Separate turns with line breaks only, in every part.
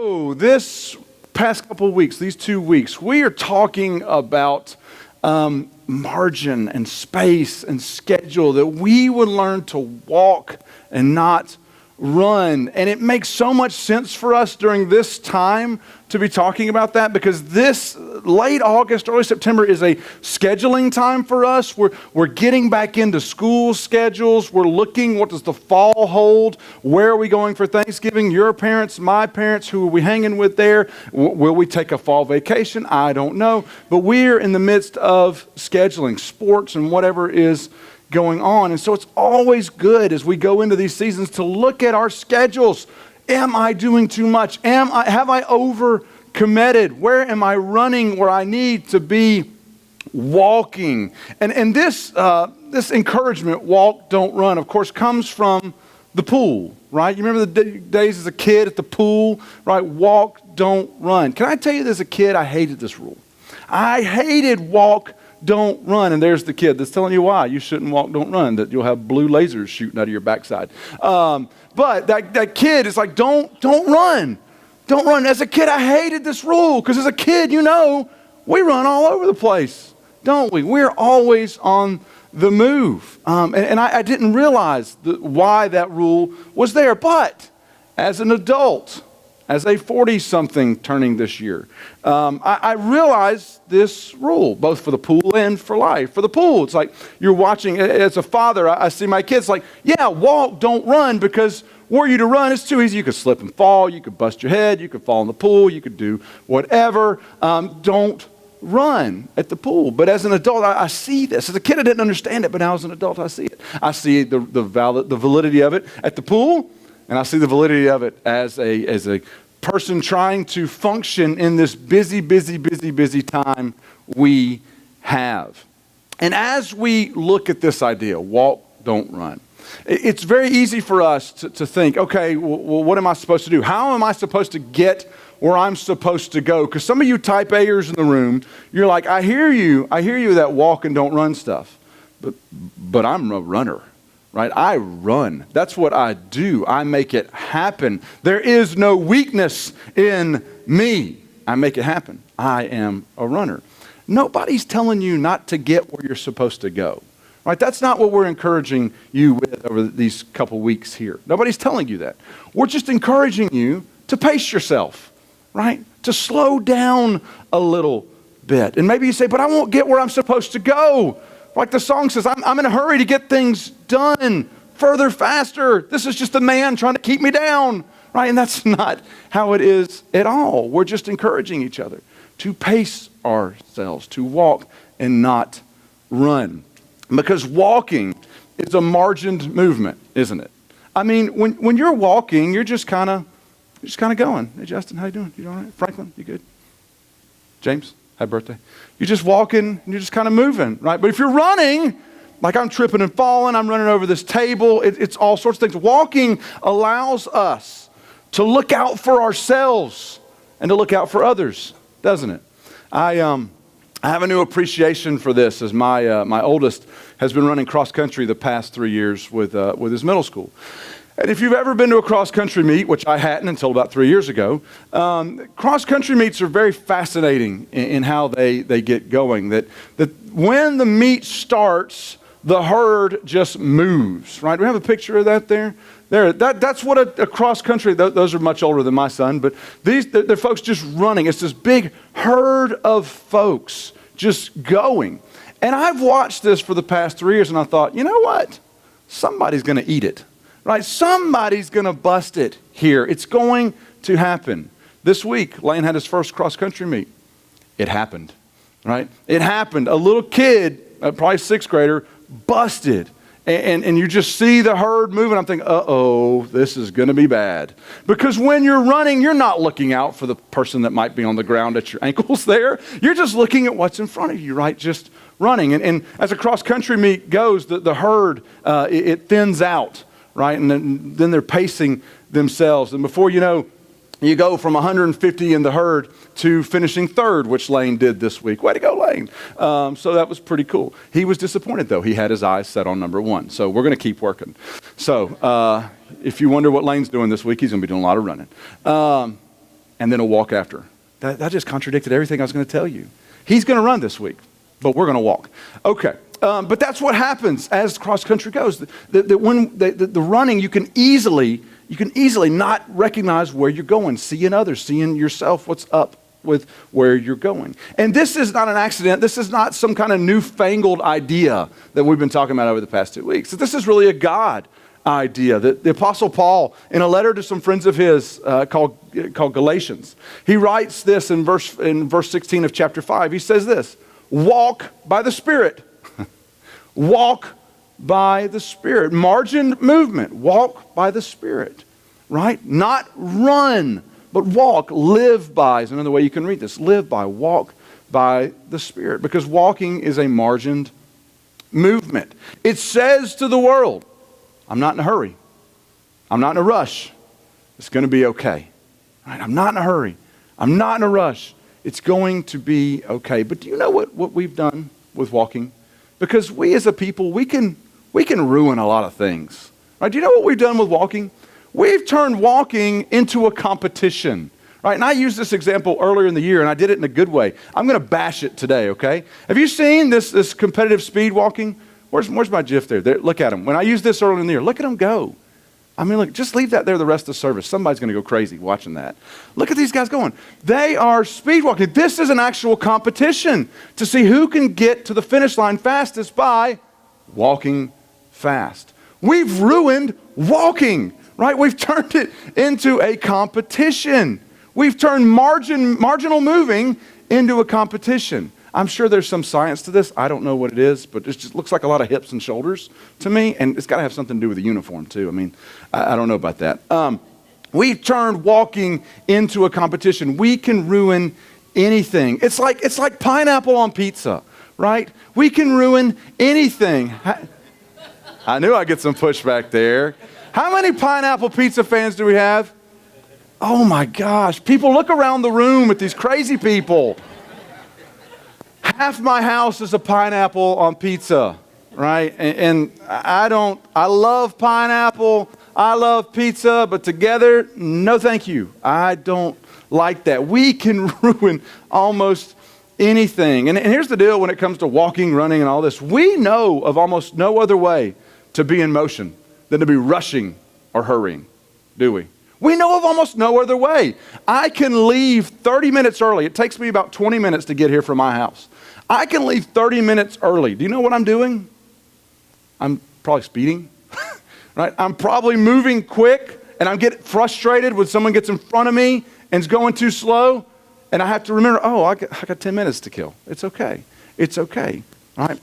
So this past couple of weeks, these 2 weeks, we are talking about margin and space and schedule, that we would learn to walk and not run. And it makes so much sense for us during this time to be talking about that, because this late August, early September is a scheduling time for us. We're getting back into school schedules. We're looking, what does the fall hold? Where are we going for Thanksgiving? Your parents, my parents, who are we hanging with there? Will we take a fall vacation? I don't know. But we're in the midst of scheduling sports and whatever is going on. And so it's always good as we go into these seasons to look at our schedules. Am I doing too much? Have I over-committed? Where am I running where I need to be walking? And this encouragement, walk, don't run, of course, comes from the pool, right? You remember the days as a kid at the pool, right? Walk, don't run. Can I tell you, as a kid, I hated this rule. I hated walk, don't run. And there's the kid that's telling you why you shouldn't walk, don't run, that you'll have blue lasers shooting out of your backside. But that kid is like, don't run. Don't run. As a kid, I hated this rule, because as a kid, we run all over the place, don't we? We're always on the move. And I didn't realize why that rule was there. But as an adult, as a 40-something turning this year, I realized this rule, both for the pool and for life. For the pool, it's like you're watching, as a father, I see my kids like, yeah, walk, don't run, because were you to run, it's too easy. You could slip and fall, you could bust your head, you could fall in the pool, you could do whatever. Don't run at the pool. But as an adult, I see this. As a kid, I didn't understand it, but now as an adult, I see it. I see the validity of it at the pool, and I see the validity of it as a person trying to function in this busy time we have. And as we look at this idea, walk, don't run, it's very easy for us to think, okay, well, what am I supposed to do? How am I supposed to get where I'm supposed to go? Because some of you type A'ers in the room, you're like, I hear you that walk and don't run stuff, but I'm a runner. Right? I run. That's what I do. I make it happen. There is no weakness in me. I make it happen. I am a runner. Nobody's telling you not to get where you're supposed to go. Right? That's not what we're encouraging you with over these couple weeks here. Nobody's telling you that. We're just encouraging you to pace yourself, right? To slow down a little bit. And maybe you say, but I won't get where I'm supposed to go. Like the song says, I'm in a hurry to get things done further, faster. This is just a man trying to keep me down, right? And that's not how it is at all. We're just encouraging each other to pace ourselves, to walk and not run. Because walking is a margined movement, isn't it? I mean, when you're walking, you're just kind of going. Hey, Justin, how you doing? You all right? Franklin, you good? James? Happy birthday. You're just walking, and you're just kind of moving, right? But if you're running, like I'm tripping and falling, I'm running over this table, it's all sorts of things. Walking allows us to look out for ourselves and to look out for others, doesn't it? I have a new appreciation for this, as my oldest has been running cross country the past 3 years with his middle school. And if you've ever been to a cross-country meet, which I hadn't until about 3 years ago, cross-country meets are very fascinating in how they get going. That when the meet starts, the herd just moves, right? Do we have a picture of that there? That's what a cross-country, those are much older than my son, but they're folks just running. It's this big herd of folks just going. And I've watched this for the past 3 years, and I thought, you know what? Somebody's going to eat it. Right? Somebody's going to bust it here. It's going to happen. This week, Lane had his first cross-country meet. It happened, right? It happened. A little kid, probably sixth grader, busted. And you just see the herd moving. I'm thinking, uh-oh, this is going to be bad. Because when you're running, you're not looking out for the person that might be on the ground at your ankles there. You're just looking at what's in front of you, right? Just running. And as a cross-country meet goes, the herd, it thins out. Right? And then they're pacing themselves. And before you know, you go from 150 in the herd to finishing third, which Lane did this week. Way to go, Lane. So that was pretty cool. He was disappointed, though. He had his eyes set on number one. So we're going to keep working. So if you wonder what Lane's doing this week, he's going to be doing a lot of running. and then a walk after. That just contradicted everything I was going to tell you. He's going to run this week, but we're going to walk. Okay, but that's what happens as cross country goes. The running, you can easily not recognize where you're going, seeing others, seeing yourself, what's up with where you're going. And this is not an accident. This is not some kind of newfangled idea that we've been talking about over the past 2 weeks. This is really a God idea that the Apostle Paul, in a letter to some friends of his called Galatians, he writes this in verse 16 of chapter 5. He says this, walk by the Spirit. Walk by the Spirit. Margin movement. Walk by the Spirit. Right? Not run, but walk. Live by is another way you can read this. Live by. Walk by the Spirit. Because walking is a margined movement. It says to the world, I'm not in a hurry. I'm not in a rush. It's going to be okay. Right? I'm not in a hurry. I'm not in a rush. It's going to be okay. But do you know what we've done with walking? Because we as a people, we can ruin a lot of things. Right? Do you know what we've done with walking? We've turned walking into a competition. Right? And I used this example earlier in the year, and I did it in a good way. I'm going to bash it today, okay? Have you seen this competitive speed walking? Where's my GIF there? Look at him. When I used this earlier in the year, look at him go. I mean, look, just leave that there the rest of the service. Somebody's going to go crazy watching that. Look at these guys going. They are speed walking. This is an actual competition to see who can get to the finish line fastest by walking fast. We've ruined walking, right? We've turned it into a competition. We've turned marginal moving into a competition. I'm sure there's some science to this. I don't know what it is, but it just looks like a lot of hips and shoulders to me, and it's got to have something to do with the uniform too. I mean, I don't know about that. We've turned walking into a competition. We can ruin anything. It's like pineapple on pizza, right? We can ruin anything. I knew I'd get some pushback there. How many pineapple pizza fans do we have? Oh my gosh. People, look around the room at these crazy people. Half my house is a pineapple on pizza, right? And I love pineapple, I love pizza, but together, no thank you. I don't like that. We can ruin almost anything. And here's the deal when it comes to walking, running, and all this. We know of almost no other way to be in motion than to be rushing or hurrying, do we? We know of almost no other way. I can leave 30 minutes early. It takes me about 20 minutes to get here from my house. I can leave 30 minutes early. Do you know what I'm doing? I'm probably speeding, right? I'm probably moving quick, and I'm getting frustrated when someone gets in front of me and is going too slow, and I have to remember, I got 10 minutes to kill. It's okay. It's okay, right?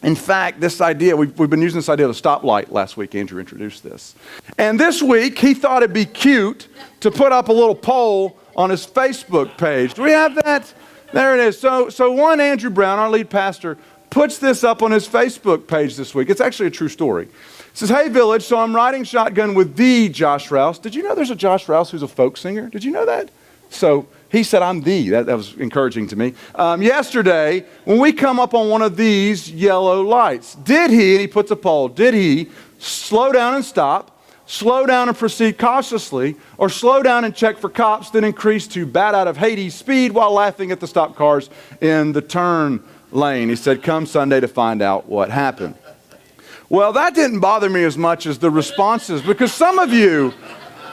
In fact, this idea, we've been using this idea of the stoplight last week. Andrew introduced this. And this week, he thought it'd be cute to put up a little poll on his Facebook page. Do we have that? There it is. So one Andrew Brown, our lead pastor, puts this up on his Facebook page this week. It's actually a true story. It says, hey, Village, so I'm riding shotgun with the Josh Rouse. Did you know there's a Josh Rouse who's a folk singer? Did you know that? So he said, I'm the. That was encouraging to me. Yesterday, when we come up on one of these yellow lights, did he, and he puts a poll, did he slow down and stop, slow down and proceed cautiously, or slow down and check for cops, then increase to bat out of Hades speed while laughing at the stopped cars in the turn lane? He said, come Sunday to find out what happened. Well, that didn't bother me as much as the responses, because some of you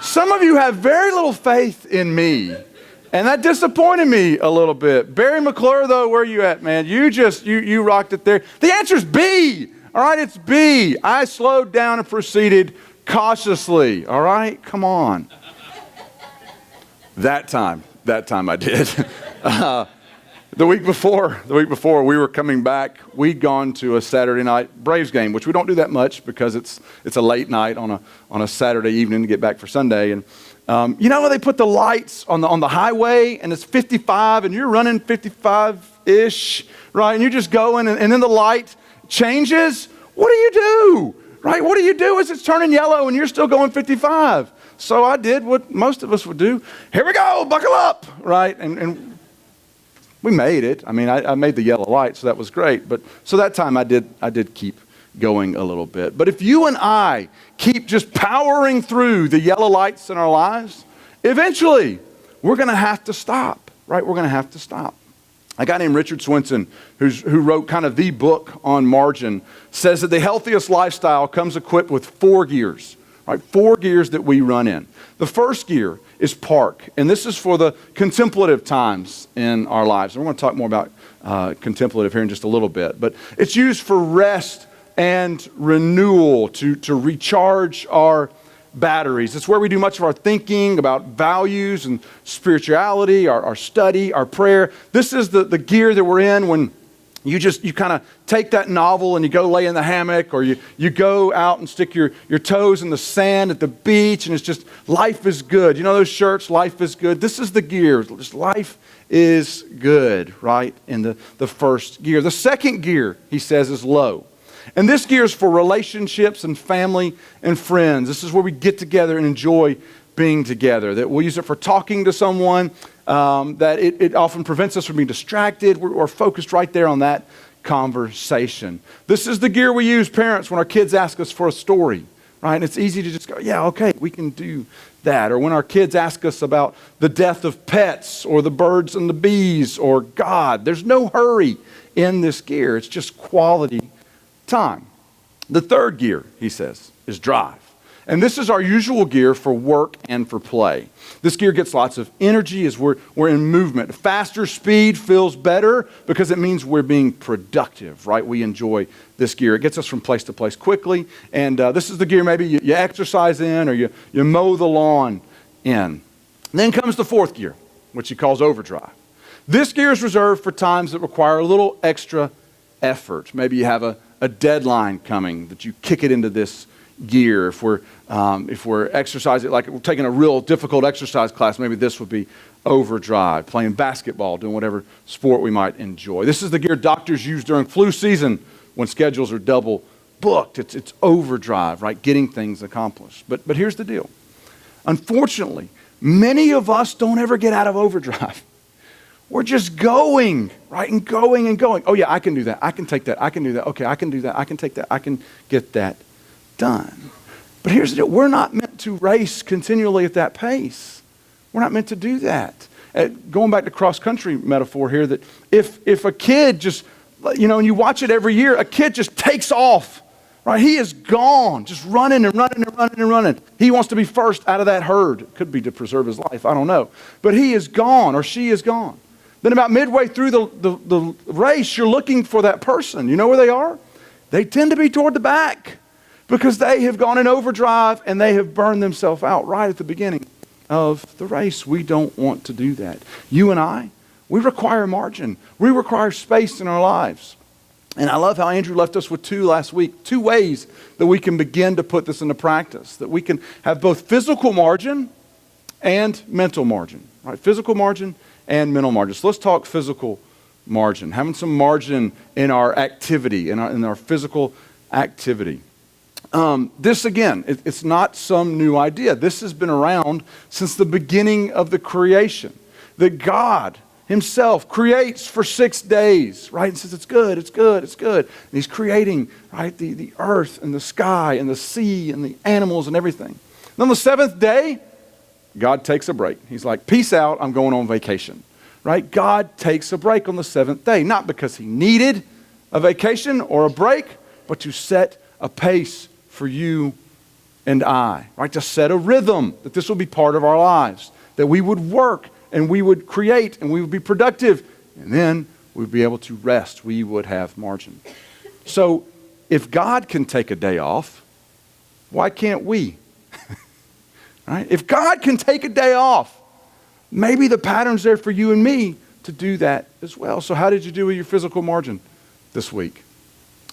have very little faith in me. And that disappointed me a little bit. Barry McClure, though, where are you at, man? You rocked it there. The answer's B. All right, it's B. I slowed down and proceeded cautiously. All right, come on. That time I did. The week before we were coming back, we'd gone to a Saturday night Braves game, which we don't do that much because it's a late night on a Saturday evening to get back for Sunday. And you know when they put the lights on the highway and it's 55 and you're running 55-ish, right? And you're just going and then the light changes. What do you do? Right? What do you do as it's turning yellow and you're still going 55? So I did what most of us would do. Here we go, buckle up, right? And we made it. I mean, I made the yellow light, so that was great. But so that time I did keep going a little bit. But if you and I keep just powering through the yellow lights in our lives, eventually we're going to have to stop, right? We're going to have to stop. A guy named Richard Swenson, who wrote kind of the book on margin, says that the healthiest lifestyle comes equipped with 4 gears, right? 4 gears that we run in. The first gear is park, and this is for the contemplative times in our lives. And we're going to talk more about contemplative here in just a little bit, but it's used for rest and renewal, to recharge our batteries. It's where we do much of our thinking about values and spirituality, our study, our prayer. This is the gear that we're in when you kind of take that novel and you go lay in the hammock, or you go out and stick your toes in the sand at the beach, and it's just, life is good. You know those shirts, life is good? This is the gear. Just life is good, right? In the first gear. The second gear, he says, is low. And this gear is for relationships and family and friends. This is where we get together and enjoy being together. That we'll use it for talking to someone, that it often prevents us from being distracted. We're focused right there on that conversation. This is the gear we use, parents, when our kids ask us for a story, right? And it's easy to just go, yeah, okay, we can do that. Or when our kids ask us about the death of pets or the birds and the bees or God. There's no hurry in this gear. It's just quality time. The third gear, he says, is drive. And this is our usual gear for work and for play. This gear gets lots of energy as we're in movement. Faster speed feels better because it means we're being productive, right? We enjoy this gear. It gets us from place to place quickly. And this is the gear maybe you exercise in, or you mow the lawn in. And then comes the fourth gear, which he calls overdrive. This gear is reserved for times that require a little extra effort. Maybe you have a deadline coming that you kick it into this gear. If we're exercising, like we're taking a real difficult exercise class, maybe this would be overdrive. Playing basketball, doing whatever sport we might enjoy. This is the gear doctors use during flu season when schedules are double booked. It's overdrive, right? Getting things accomplished. But here's the deal. Unfortunately, many of us don't ever get out of overdrive. We're just going, right? And going and going. Oh yeah, I can do that. I can take that. I can do that. Okay, I can do that. I can take that. I can get that done. But here's the deal. We're not meant to race continually at that pace. We're not meant to do that. Going back to cross-country metaphor here, that if a kid just, and you watch it every year, a kid just takes off, right? He is gone, just running and running and running and running. He wants to be first out of that herd. It could be to preserve his life. I don't know. But he is gone, or she is gone. Then about midway through the race, you're looking for that person. You know where they are? They tend to be toward the back because they have gone in overdrive and they have burned themselves out right at the beginning of the race. We don't want to do that. You and I, we require margin. We require space in our lives. And I love how Andrew left us with 2 last week, 2 ways that we can begin to put this into practice, that we can have both physical margin and mental margin, right? Physical margin and mental margin. So let's talk physical margin. Having some margin in our activity, in our physical activity. This again, it's not some new idea. This has been around since the beginning of the creation. That God himself creates for 6 days, right? And says it's good, it's good, it's good. And he's creating, right, the earth and the sky and the sea and the animals and everything. And on the 7th day, God takes a break. He's like, peace out, I'm going on vacation, right? God takes a break on the 7th day, not because he needed a vacation or a break, but to set a pace for you and I, right? To set a rhythm that this will be part of our lives, that we would work and we would create and we would be productive, and then we'd be able to rest. We would have margin. So if God can take a day off, why can't we? Right? If God can take a day off, maybe the pattern's there for you and me to do that as well. So how did you do with your physical margin this week?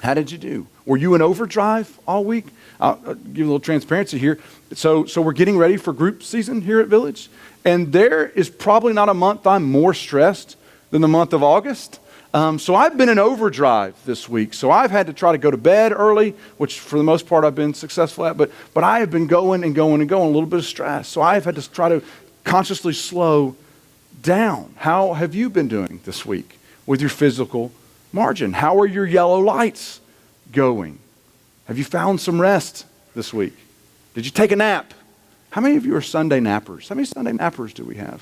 How did you do? Were you in overdrive all week? I'll give you a little transparency here. So we're getting ready for group season here at Village. And there is probably not a month I'm more stressed than the month of August. So I've been in overdrive this week. So I've had to try to go to bed early, which for the most part I've been successful at. But I have been going and going and going, a little bit of stress. So I have had to try to consciously slow down. How have you been doing this week with your physical margin? How are your yellow lights going? Have you found some rest this week? Did you take a nap? How many of you are Sunday nappers? How many Sunday nappers do we have?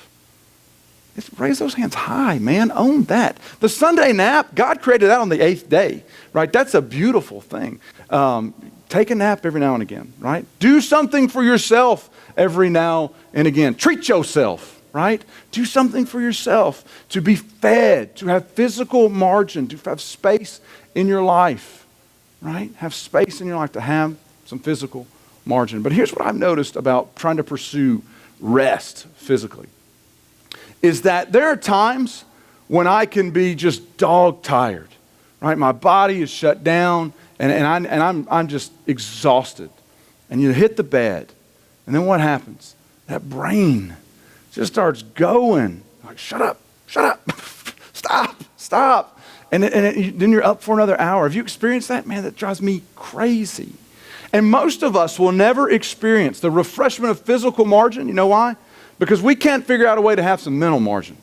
Raise those hands high, man. Own that. The Sunday nap, God created that on the 8th day, right? That's a beautiful thing. Take a nap every now and again, right? Do something for yourself every now and again. Treat yourself, right? Do something for yourself to be fed, to have physical margin, to have space in your life, right? Have space in your life to have some physical margin. But here's what I've noticed about trying to pursue rest physically, is that there are times when I can be just dog tired, right? My body is shut down and I'm just exhausted. And you hit the bed, and then what happens? That brain just starts going. Like, shut up, stop. And then you're up for another hour. Have you experienced that? Man, that drives me crazy. And most of us will never experience the refreshment of physical margin. You know why? Because we can't figure out a way to have some mental margin.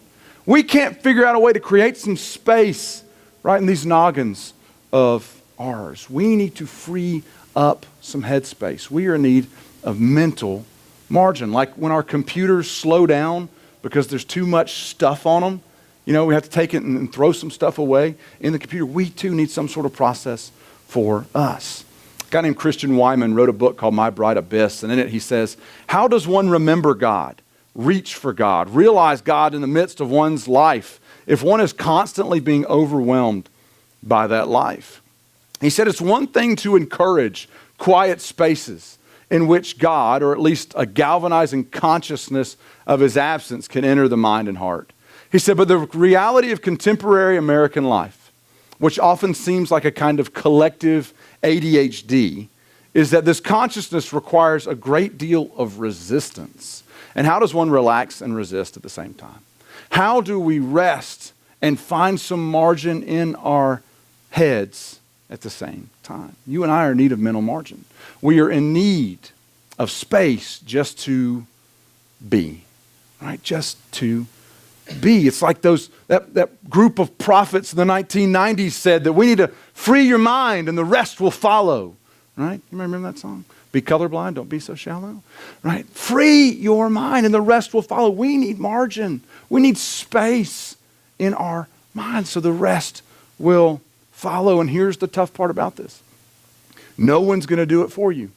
We can't figure out a way to create some space right in these noggins of ours. We need to free up some headspace. We are in need of mental margin. Like when our computers slow down because there's too much stuff on them, you know, we have to take it and throw some stuff away in the computer. We too need some sort of process for us. A guy named Christian Wyman wrote a book called My Bright Abyss, and in it he says, how does one remember God, reach for God, realize God in the midst of one's life if one is constantly being overwhelmed by that life? He said it's one thing to encourage quiet spaces in which God, or at least a galvanizing consciousness of his absence, can enter the mind and heart. He said, but the reality of contemporary American life, which often seems like a kind of collective ADHD, is that this consciousness requires a great deal of resistance. And how does one relax and resist at the same time? How do we rest and find some margin in our heads at the same time? You and I are in need of mental margin. We are in need of space just to be, right? Just to be. It's like that group of prophets in the 1990s said that we need to free your mind and the rest will follow, right? You remember that song? Be colorblind, don't be so shallow, right? Free your mind and the rest will follow. We need margin. We need space in our minds so the rest will follow. And here's the tough part about this. No one's going to do it for you.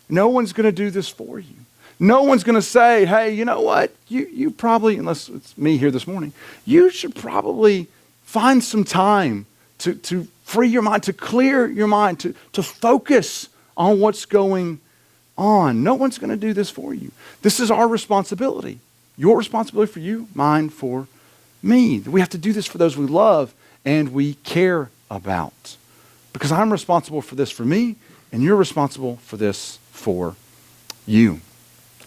No one's going to do this for you. No one's going to say, hey, you know what? You probably, unless it's me here this morning, you should probably find some time to free your mind, to clear your mind, to focus on what's going on. No one's going to do this for you. This is our responsibility. Your responsibility for you, mine for me. We have to do this for those we love and we care about. Because I'm responsible for this for me, and you're responsible for this for you.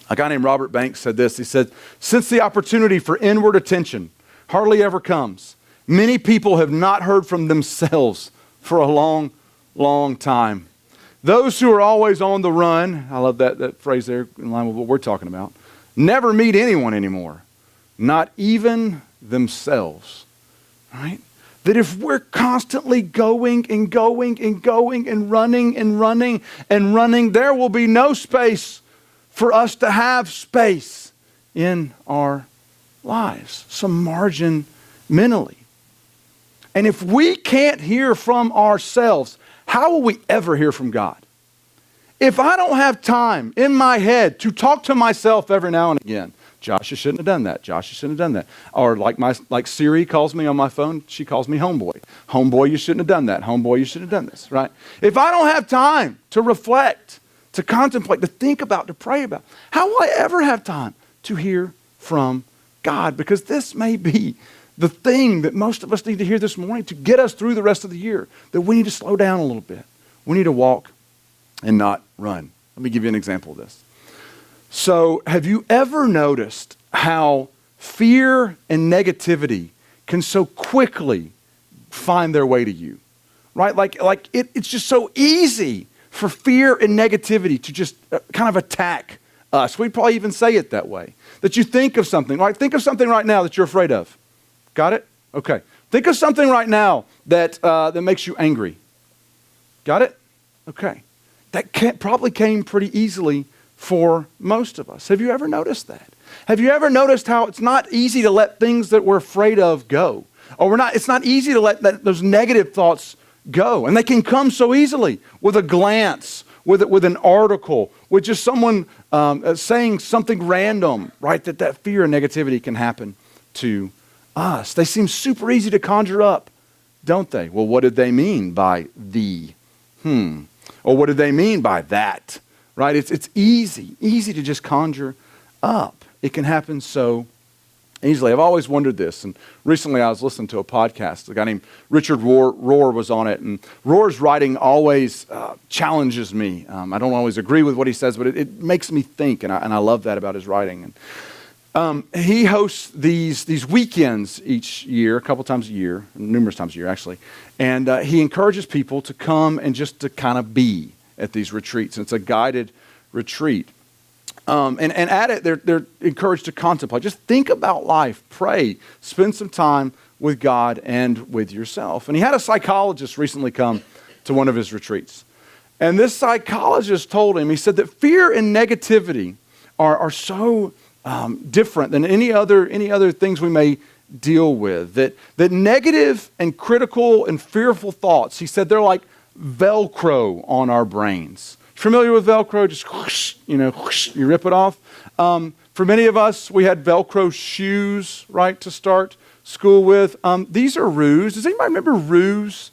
A guy named Robert Banks said this. He said, since the opportunity for inward attention hardly ever comes, many people have not heard from themselves for a long, long time. Those who are always on the run, I love that phrase there in line with what we're talking about, never meet anyone anymore, not even themselves, right? That if we're constantly going and going and going and running and running and running, there will be no space for us to have space in our lives, some margin mentally. And if we can't hear from ourselves, how will we ever hear from God? If I don't have time in my head to talk to myself every now and again, Josh, you shouldn't have done that. Josh, you shouldn't have done that. Or like Siri calls me on my phone, she calls me homeboy. Homeboy, you shouldn't have done that. Homeboy, you shouldn't have done this, right? If I don't have time to reflect, to contemplate, to think about, to pray about, how will I ever have time to hear from God? Because this may be the thing that most of us need to hear this morning to get us through the rest of the year, that we need to slow down a little bit. We need to walk and not run. Let me give you an example of this. So have you ever noticed how fear and negativity can so quickly find their way to you, right? Like it's just so easy for fear and negativity to just kind of attack us. We'd probably even say it that way. That you think of something, right? Think of something right now that you're afraid of. Got it? Okay. Think of something right now that makes you angry. Got it? Okay. That probably came pretty easily for most of us. Have you ever noticed that? Have you ever noticed how it's not easy to let things that we're afraid of go? Or it's not easy to let those negative thoughts go. And they can come so easily with a glance, with an article, with just someone saying something random, right? That fear and negativity can happen to us. They seem super easy to conjure up, don't they? Well, what did they mean by the? Or what did they mean by that? Right? It's easy to just conjure up. It can happen so easily. I've always wondered this, and recently I was listening to a podcast. A guy named Richard Rohr was on it, and Rohr's writing always challenges me. I don't always agree with what he says, but it makes me think, and I love that about his writing. And he hosts these weekends each year, a couple times a year, numerous times a year actually, and he encourages people to come and just to kind of be at these retreats. And it's a guided retreat. And at it, they're encouraged to contemplate. Just think about life, pray, spend some time with God and with yourself. And he had a psychologist recently come to one of his retreats. And this psychologist told him, he said that fear and negativity are so different than any other things we may deal with. That negative and critical and fearful thoughts, he said, they're like Velcro on our brains. Familiar with Velcro? Just whoosh, whoosh, you rip it off. For many of us, we had Velcro shoes, right, to start school with. These are Roos. Does anybody remember Roos?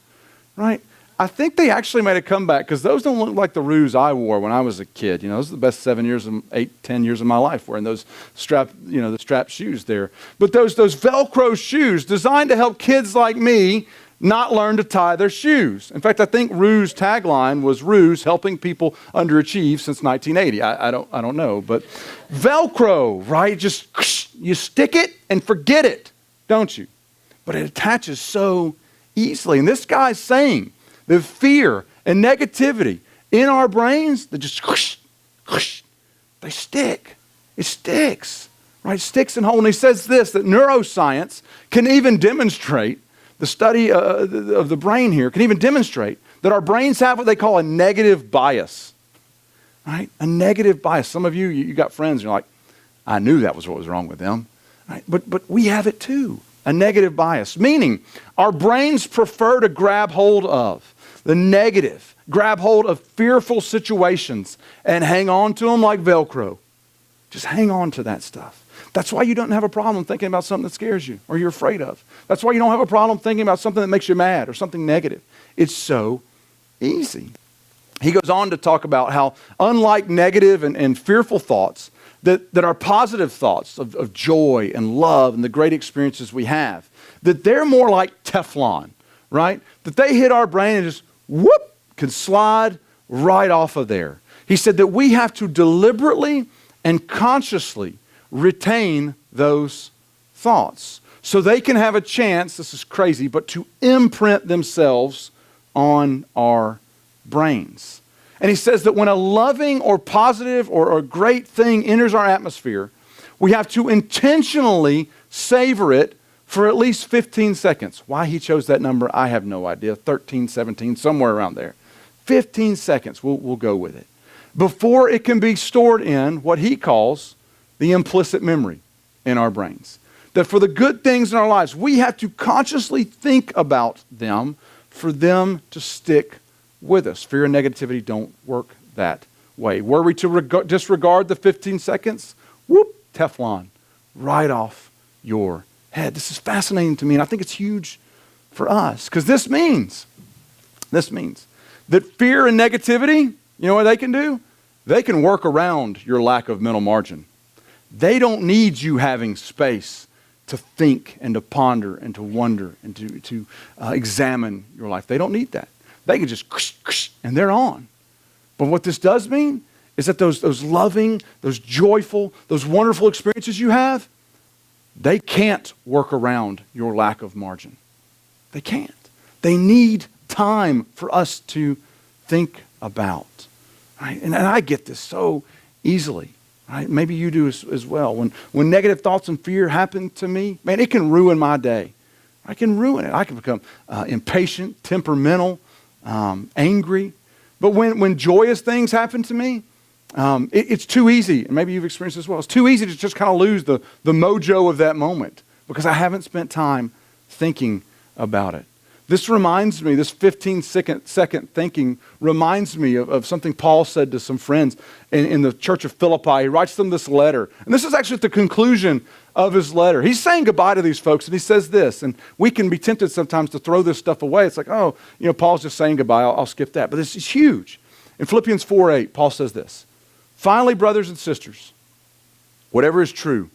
Right? I think they actually made a comeback because those don't look like the Roos I wore when I was a kid. Those are the best 10 years of my life wearing those the strap shoes there. But those Velcro shoes designed to help kids like me not learn to tie their shoes. In fact, I think Roos' tagline was Roos helping people underachieve since 1980. I don't know, but Velcro, right? Just you stick it and forget it, don't you? But it attaches so easily. And this guy's saying that fear and negativity in our brains, they just they stick. It sticks, right? It sticks and holds. And he says this, that neuroscience can even demonstrate, the study of the brain here can even demonstrate that our brains have what they call a negative bias, right? A negative bias. Some of you got friends, and you're like, I knew that was what was wrong with them, right? But we have it too, a negative bias, meaning our brains prefer to grab hold of the negative, grab hold of fearful situations and hang on to them like Velcro. Just hang on to that stuff. That's why you don't have a problem thinking about something that scares you or you're afraid of. That's why you don't have a problem thinking about something that makes you mad or something negative. It's so easy. He goes on to talk about how, unlike negative and fearful thoughts, that our positive thoughts of joy and love and the great experiences we have, that they're more like Teflon, right? That they hit our brain and just whoop, can slide right off of there. He said that we have to deliberately and consciously retain those thoughts so they can have a chance, this is crazy, but to imprint themselves on our brains. And he says that when a loving or positive or a great thing enters our atmosphere, we have to intentionally savor it for at least 15 seconds. Why he chose that number, I have no idea. 13, 17, somewhere around there. 15 seconds, we'll go with it. Before it can be stored in what he calls the implicit memory in our brains. That for the good things in our lives, we have to consciously think about them for them to stick with us. Fear and negativity don't work that way. Were we to disregard the 15 seconds, whoop, Teflon, right off your head. This is fascinating to me, and I think it's huge for us, because this means that fear and negativity, you know what they can do? They can work around your lack of mental margin. They don't need you having space to think and to ponder and to wonder and to examine your life. They don't need that. They can just and they're on. But what this does mean is that those loving, those joyful, those wonderful experiences you have, they can't work around your lack of margin. They can't. They need time for us to think about. Right? And I get this so easily. Right? Maybe you do as well. When negative thoughts and fear happen to me, man, it can ruin my day. I can ruin it. I can become impatient, temperamental, angry. But when joyous things happen to me, It's too easy, and maybe you've experienced this as well. It's too easy to just kind of lose the mojo of that moment because I haven't spent time thinking about it. This reminds me, this 15-second thinking reminds me of something Paul said to some friends in the church of Philippi. He writes them this letter. And this is actually at the conclusion of his letter. He's saying goodbye to these folks, and he says this. And we can be tempted sometimes to throw this stuff away. It's like, oh, Paul's just saying goodbye. I'll skip that. But this is huge. In Philippians 4:8, Paul says this. Finally, brothers and sisters, whatever is true,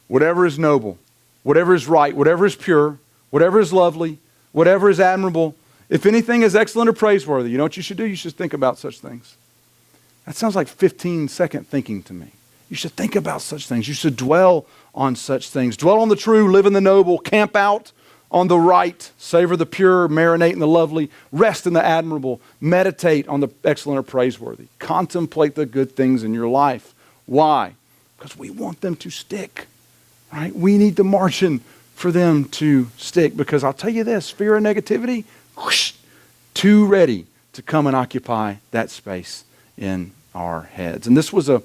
whatever is noble, whatever is right, whatever is pure, whatever is lovely, whatever is admirable, if anything is excellent or praiseworthy, you know what you should do? You should think about such things. That sounds like 15-second thinking to me. You should think about such things. You should dwell on such things. Dwell on the true, live in the noble, camp out on the right, savor the pure, marinate in the lovely, rest in the admirable, meditate on the excellent or praiseworthy. Contemplate the good things in your life. Why? Because we want them to stick, right? We need the margin for them to stick, because I'll tell you this, fear and negativity, whoosh, too ready to come and occupy that space in our heads. And this was a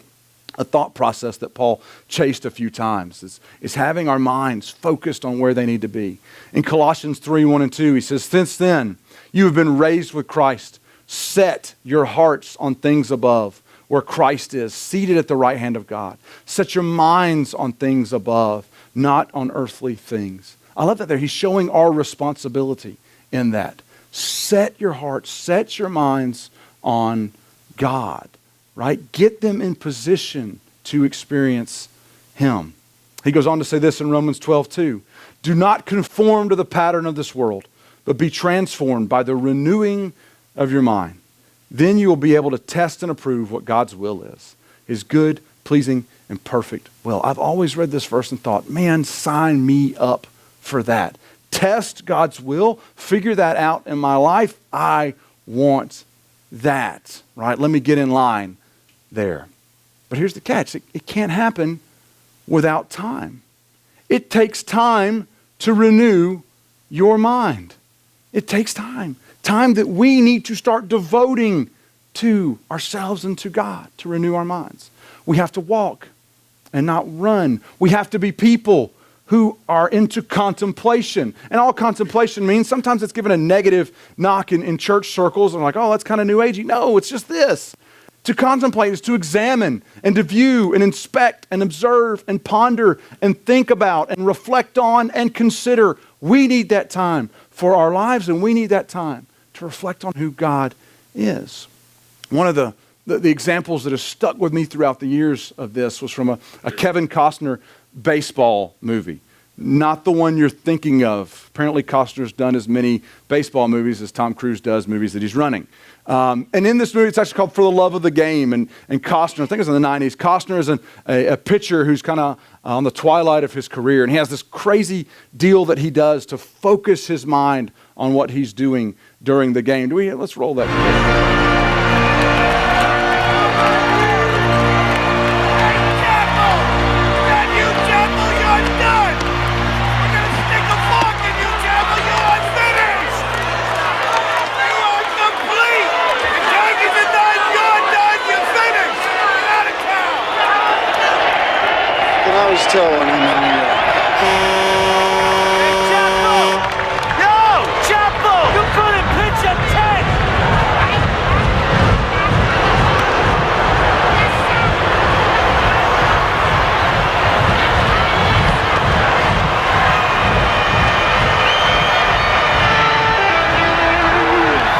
thought process that Paul chased a few times, is having our minds focused on where they need to be. In Colossians 3:1-2, he says, since then, you have been raised with Christ. Set your hearts on things above, where Christ is, seated at the right hand of God. Set your minds on things above, not on earthly things. I love that there. He's showing our responsibility in that. Set your hearts, set your minds on God, right? Get them in position to experience Him. He goes on to say this in Romans 12:2. Do not conform to the pattern of this world, but be transformed by the renewing of your mind. Then you will be able to test and approve what God's will is, His good, pleasing, and perfect will. I've always read this verse and thought, man, sign me up for that. Test God's will, figure that out in my life. I want that, right? Let me get in line there. But here's the catch. It can't happen without time. It takes time to renew your mind. It takes time. Time that we need to start devoting to ourselves and to God to renew our minds. We have to walk and not run. We have to be people who are into contemplation. And all contemplation means, sometimes it's given a negative knock in church circles. I'm like, oh, that's kind of new agey. No, it's just this. To contemplate is to examine and to view and inspect and observe and ponder and think about and reflect on and consider. We need that time for our lives, and we need that time to reflect on who God is. One of the examples that has stuck with me throughout the years of this was from a Kevin Costner baseball movie. Not the one you're thinking of. Apparently Costner's done as many baseball movies as Tom Cruise does movies that he's running. And in this movie, it's actually called For the Love of the Game. And Costner, I think it was in the 90s, Costner is a pitcher who's kind of on the twilight of his career. And he has this crazy deal that he does to focus his mind on what he's doing during the game. Let's roll that.
I was telling him
Yo, Chapo! You couldn't pitch a 10!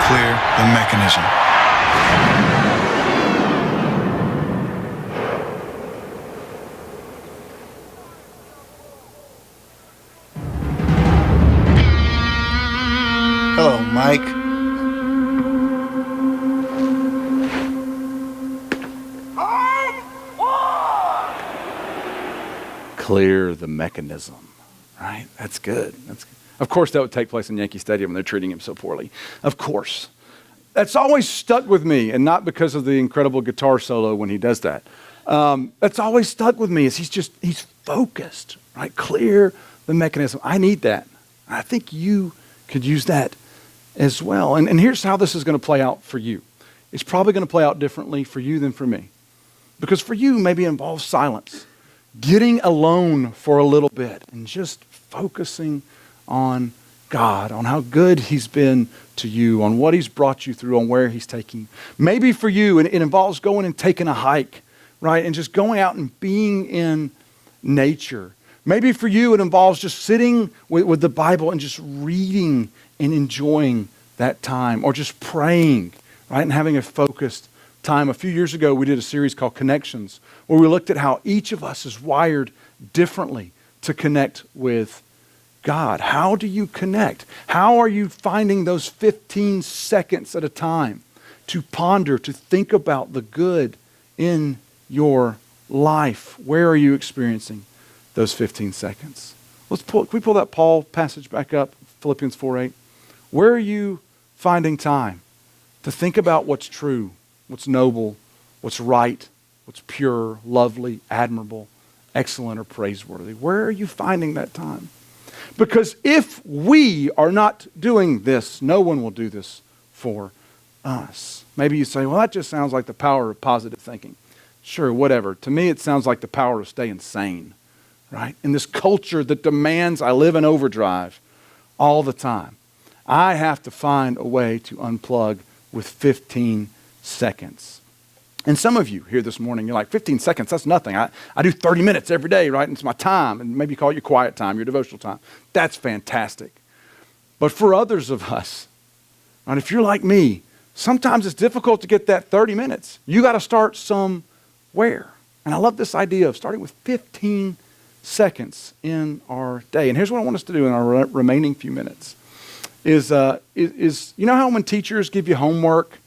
Clear the mechanism.
hello, Mike.
Clear the mechanism, right? That's good. That's good. Of course, that would take place in Yankee Stadium when they're treating him so poorly. Of course. That's always stuck with me, and not because of the incredible guitar solo when he does that. That's always stuck with me is he's focused, right? Clear the mechanism. I need that. I think you could use that as well. And here's how this is going to play out for you. It's probably going to play out differently for you than for me. Because for you, maybe it involves silence. Getting alone for a little bit and just focusing on God, on how good he's been to you, on what he's brought you through, on where he's taking you. Maybe for you, it involves going and taking a hike, right? And just going out and being in nature. Maybe for you, it involves just sitting with the Bible and just reading and enjoying that time, or just praying, right? And having a focused time. A few years ago, we did a series called Connections, where we looked at how each of us is wired differently to connect with God. How do you connect? How are you finding those 15 seconds at a time to ponder, to think about the good in your life? Where are you experiencing those 15 seconds? Can we pull that Paul passage back up, Philippians 4:8? Where are you finding time to think about what's true, what's noble, what's right, what's pure, lovely, admirable, excellent, or praiseworthy? Where are you finding that time? Because if we are not doing this, no one will do this for us. Maybe you say, well, that just sounds like the power of positive thinking. Sure, whatever. To me, it sounds like the power of staying sane, right? In this culture that demands I live in overdrive all the time, I have to find a way to unplug with 15 seconds. And some of you here this morning, you're like, 15 seconds, that's nothing. I do 30 minutes every day, right? And it's my time. And maybe you call it your quiet time, your devotional time. That's fantastic. But for others of us, right, if you're like me, sometimes it's difficult to get that 30 minutes. You got to start somewhere. And I love this idea of starting with 15 seconds in our day. And here's what I want us to do in our remaining few minutes is you know how when teachers give you homework,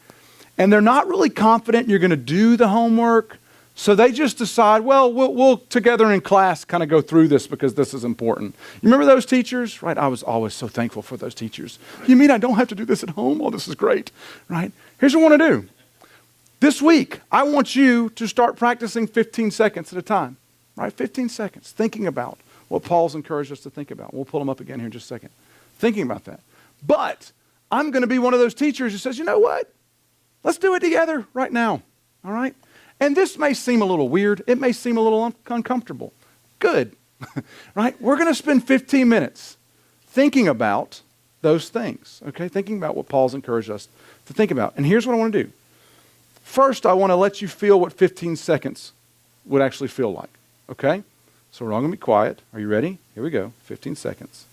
and they're not really confident you're going to do the homework, so they just decide, well, we'll together in class kind of go through this because this is important. You remember those teachers? Right? I was always so thankful for those teachers. You mean I don't have to do this at home? Oh, this is great. Right? Here's what I want to do. This week, I want you to start practicing 15 seconds at a time. Right? 15 seconds. Thinking about what Paul's encouraged us to think about. We'll pull them up again here in just a second. Thinking about that. But I'm going to be one of those teachers who says, you know what? Let's do it together right now, all right? And this may seem a little weird. It may seem a little uncomfortable. Good, right? We're going to spend 15 minutes thinking about those things, okay? Thinking about what Paul's encouraged us to think about. And here's what I want to do. First, I want to let you feel what 15 seconds would actually feel like, okay? So we're all going to be quiet. Are you ready? Here we go, 15 seconds.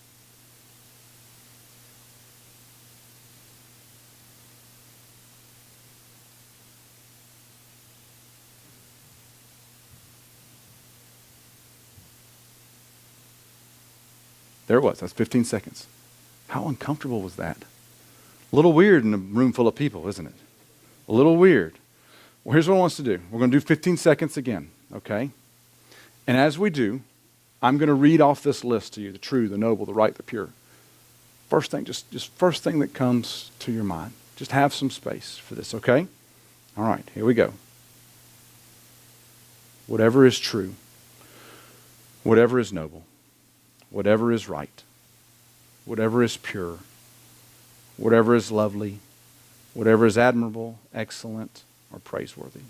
There it was. That's 15 seconds. How uncomfortable was that? A little weird in a room full of people, isn't it? A little weird. Well, here's what I want us to do. We're going to do 15 seconds again, okay? And as we do, I'm going to read off this list to you, the true, the noble, the right, the pure. First thing, just first thing that comes to your mind. Just have some space for this, okay? All right, here we go. Whatever is true, whatever is noble, whatever is right, whatever is pure, whatever is lovely, whatever is admirable, excellent, or praiseworthy.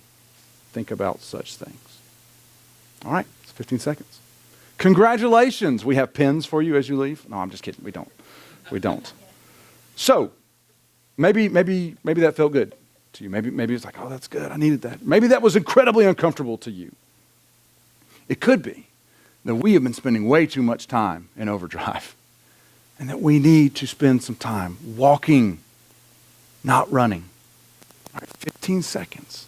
Think about such things. All right, it's 15 seconds. Congratulations. We have pens for you as you leave. No, I'm just kidding. We don't. We don't. So, maybe that felt good to you. Maybe it's like, oh, that's good. I needed that. Maybe that was incredibly uncomfortable to you. It could be that we have been spending way too much time in overdrive and that we need to spend some time walking, not running. All right, 15 seconds.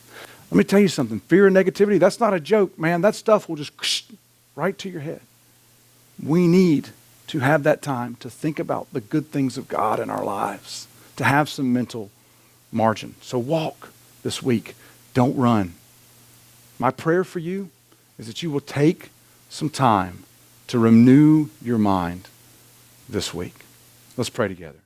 Let me tell you something. Fear and negativity, that's not a joke, man. That stuff will just right to your head. We need to have that time to think about the good things of God in our lives, to have some mental margin. So walk this week. Don't run. My prayer for you is that you will take some time to renew your mind this week. Let's pray together.